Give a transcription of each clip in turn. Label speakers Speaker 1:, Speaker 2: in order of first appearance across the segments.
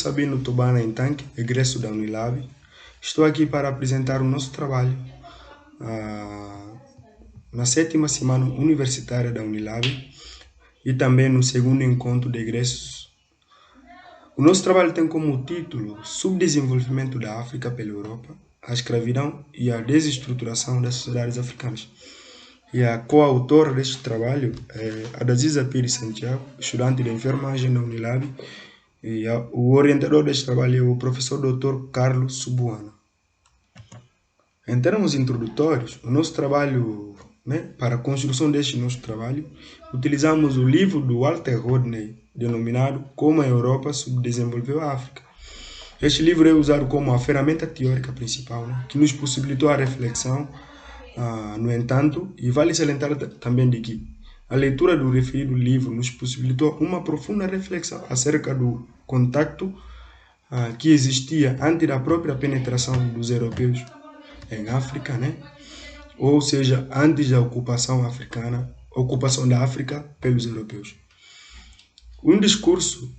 Speaker 1: Sabino Tobana Entanque, egresso da Unilab. Estou aqui para apresentar o nosso trabalho na 7ª semana universitária da Unilab e também no segundo encontro de egressos. O nosso trabalho tem como título Subdesenvolvimento da África pela Europa, a escravidão e a desestruturação das sociedades africanas. E a coautora deste trabalho é a Daziza Pires Santiago, estudante de enfermagem da Unilab, e o orientador deste trabalho é o professor Dr. Carlos Subuana. Em termos introdutórios, o nosso trabalho, para a construção deste nosso trabalho, utilizamos o livro do Walter Rodney, denominado Como a Europa Subdesenvolveu a África. Este livro é usado como a ferramenta teórica principal, que nos possibilitou a reflexão. No entanto, e vale salientar também de que a leitura do referido livro nos possibilitou uma profunda reflexão acerca do contacto que existia antes da própria penetração dos europeus em África, ou seja, antes da ocupação da África pelos europeus. Um discurso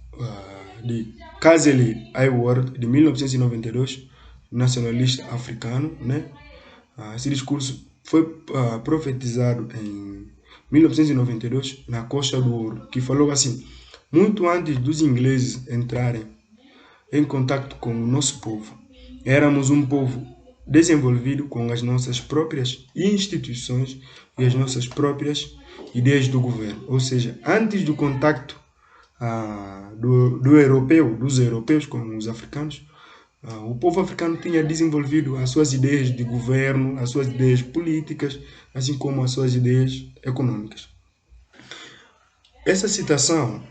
Speaker 1: de Kazeli Ayward, de 1992, nacionalista africano, esse discurso foi profetizado em 1992 na Costa do Ouro, que falou assim: muito antes dos ingleses entrarem em contato com o nosso povo, éramos um povo desenvolvido com as nossas próprias instituições e as nossas próprias ideias do governo. Ou seja, antes do contato dos europeus com os africanos, o povo africano tinha desenvolvido as suas ideias de governo, as suas ideias políticas, assim como as suas ideias econômicas. Essa citação,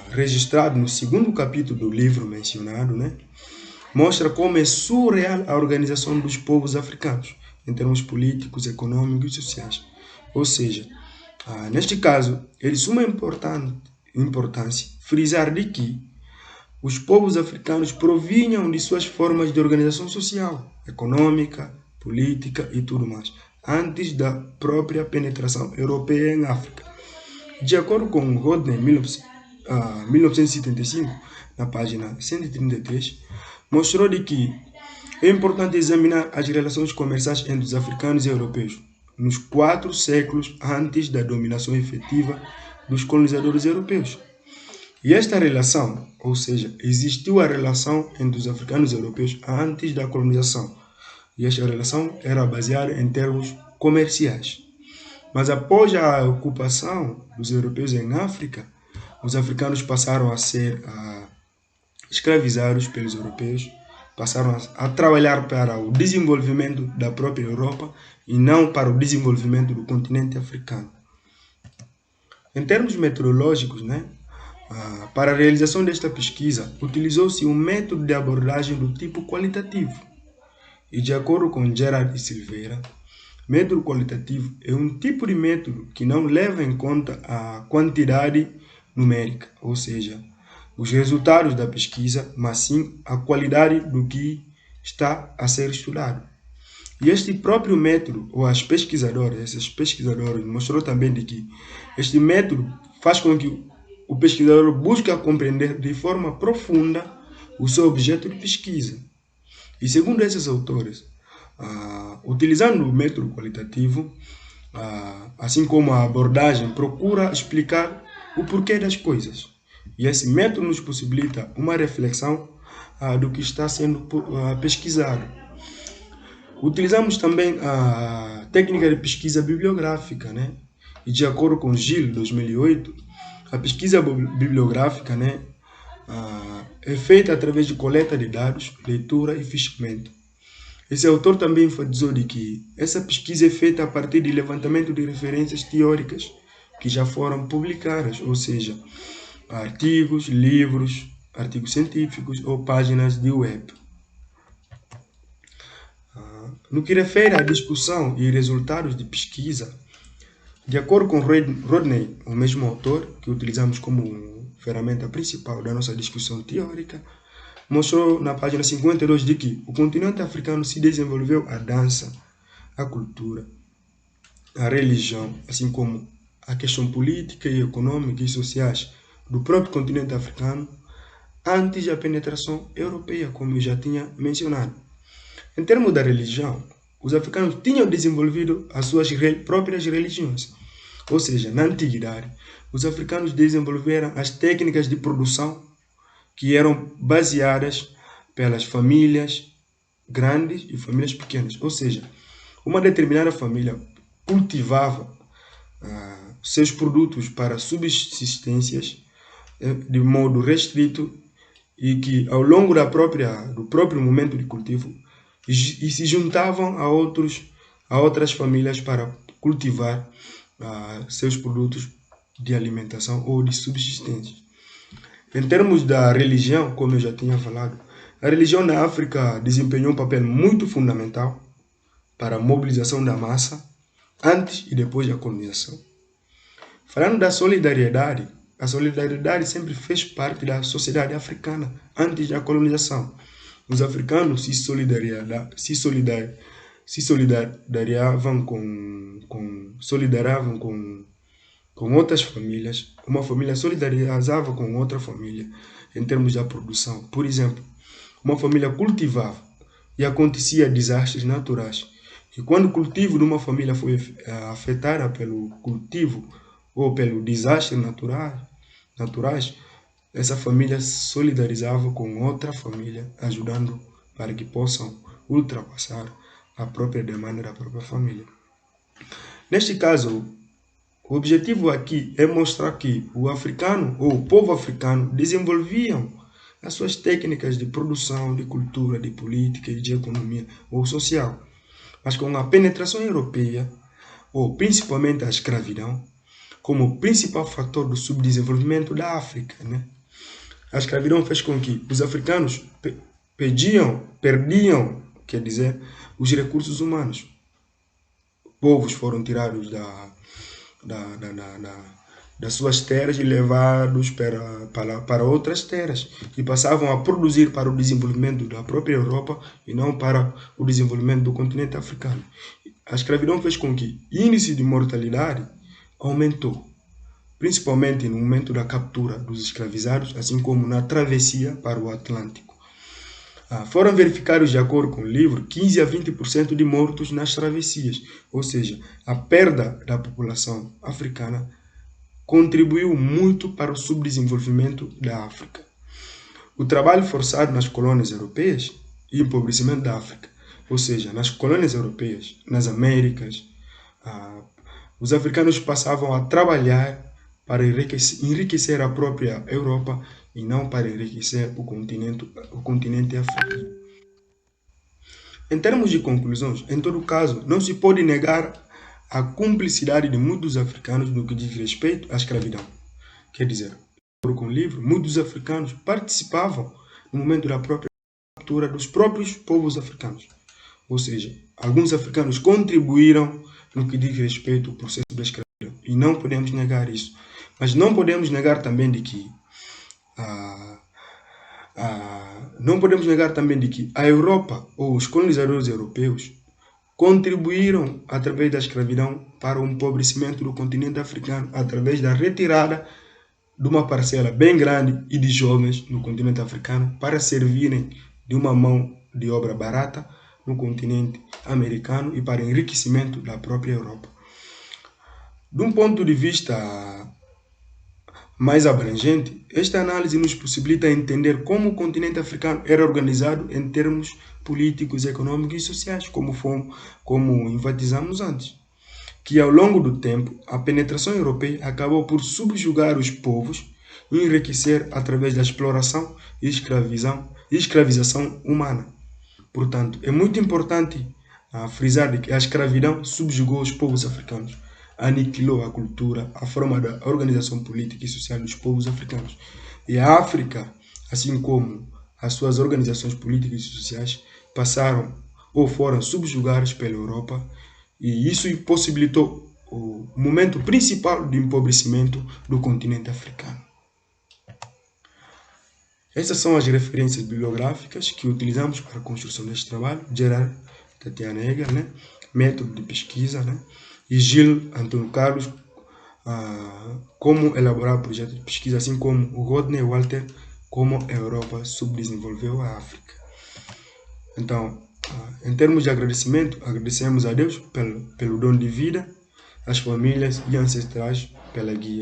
Speaker 1: registrada no segundo capítulo do livro mencionado, mostra como é surreal a organização dos povos africanos, em termos políticos, econômicos e sociais. Ou seja, neste caso, é de suma importância frisar de que os povos africanos provinham de suas formas de organização social, econômica, política e tudo mais, antes da própria penetração europeia em África. De acordo com Rodney, 1975, na página 133, mostrou de que é importante examinar as relações comerciais entre os africanos e europeus nos 4 séculos antes da dominação efetiva dos colonizadores europeus. E esta relação, ou seja, existiu a relação entre os africanos e europeus antes da colonização. E esta relação era baseada em termos comerciais. Mas após a ocupação dos europeus em África, os africanos passaram a ser escravizados pelos europeus, passaram a trabalhar para o desenvolvimento da própria Europa e não para o desenvolvimento do continente africano. Em termos metodológicos, para a realização desta pesquisa, utilizou-se um método de abordagem do tipo qualitativo. E de acordo com Gerard e Silveira, método qualitativo é um tipo de método que não leva em conta a quantidade numérica, ou seja, os resultados da pesquisa, mas sim a qualidade do que está a ser estudado. E este próprio método, ou esses pesquisadores, mostrou também de que este método faz com que o pesquisador busca compreender de forma profunda o seu objeto de pesquisa. E segundo esses autores, utilizando o método qualitativo, assim como a abordagem, procura explicar o porquê das coisas. E esse método nos possibilita uma reflexão do que está sendo pesquisado. Utilizamos também a técnica de pesquisa bibliográfica, E de acordo com Gil, 2008, a pesquisa bibliográfica é feita através de coleta de dados, leitura e fichamento. Esse autor também enfatizou de que essa pesquisa é feita a partir de levantamento de referências teóricas que já foram publicadas, ou seja, artigos, livros, artigos científicos ou páginas de web. No que refere à discussão e resultados de pesquisa, de acordo com Rodney, o mesmo autor que utilizamos como ferramenta principal da nossa discussão teórica, mostrou na página 52 de que o continente africano se desenvolveu a dança, a cultura, a religião, assim como a questão política e econômica e sociais do próprio continente africano antes da penetração europeia, como eu já tinha mencionado. Em termos da religião, os africanos tinham desenvolvido as suas próprias religiões. Ou seja, na antiguidade, os africanos desenvolveram as técnicas de produção que eram baseadas pelas famílias grandes e famílias pequenas. Ou seja, uma determinada família cultivava seus produtos para subsistências de modo restrito e que ao longo do próprio momento de cultivo e se juntavam a outras famílias para cultivar seus produtos de alimentação ou de subsistência. Em termos da religião, como eu já tinha falado, a religião na África desempenhou um papel muito fundamental para a mobilização da massa antes e depois da colonização. Falando da solidariedade, a solidariedade sempre fez parte da sociedade africana antes da colonização. Os africanos se solidariavam com outras famílias. Uma família solidarizava com outra família em termos da produção. Por exemplo, uma família cultivava e acontecia desastres naturais. E quando o cultivo de uma família foi afetada pelo cultivo ou pelo desastre naturais, essa família se solidarizava com outra família, ajudando para que possam ultrapassar a própria demanda da própria família. Neste caso, o objetivo aqui é mostrar que o africano ou o povo africano desenvolviam as suas técnicas de produção, de cultura, de política e de economia ou social. Mas com a penetração europeia, ou principalmente a escravidão, como principal fator do subdesenvolvimento da África, né? A escravidão fez com que os africanos perdiam, quer dizer, os recursos humanos. Povos foram tirados das suas terras e levados para outras terras e passavam a produzir para o desenvolvimento da própria Europa e não para o desenvolvimento do continente africano. A escravidão fez com que o índice de mortalidade aumentou, principalmente no momento da captura dos escravizados, assim como na travessia para o Atlântico. Foram verificados, de acordo com o livro, 15 a 20% de mortos nas travessias, ou seja, a perda da população africana contribuiu muito para o subdesenvolvimento da África. O trabalho forçado nas colônias europeias e o empobrecimento da África, ou seja, nas colônias europeias, nas Américas, os africanos passavam a trabalhar para enriquecer a própria Europa e não para enriquecer o continente africano. Em termos de conclusões, em todo caso, não se pode negar a cumplicidade de muitos africanos no que diz respeito à escravidão. Quer dizer, com o livro, muitos africanos participavam no momento da própria captura dos próprios povos africanos. Ou seja, alguns africanos contribuíram no que diz respeito ao processo da escravidão. E não podemos negar isso. Mas não podemos negar também de que a Europa ou os colonizadores europeus contribuíram através da escravidão para o empobrecimento do continente africano através da retirada de uma parcela bem grande e de jovens no continente africano para servirem de uma mão de obra barata no continente americano e para enriquecimento da própria Europa. De um ponto de vista mais abrangente, esta análise nos possibilita entender como o continente africano era organizado em termos políticos, econômicos e sociais, como enfatizamos antes. Que ao longo do tempo, a penetração europeia acabou por subjugar os povos e enriquecer através da exploração e escravização humana. Portanto, é muito importante frisar que a escravidão subjugou os povos africanos, aniquilou a cultura, a forma da organização política e social dos povos africanos. E a África, assim como as suas organizações políticas e sociais, passaram ou foram subjugadas pela Europa, e isso possibilitou o momento principal de empobrecimento do continente africano. Essas são as referências bibliográficas que utilizamos para a construção deste trabalho. Gerard Tatiana Eger, né? Método de pesquisa, né? E Gilles Antônio Carlos, como elaborar projetos de pesquisa, assim como o Rodney Walter como a Europa subdesenvolveu a África. Então, em termos de agradecimento, agradecemos a Deus pelo dom de vida, as famílias e ancestrais pela guia.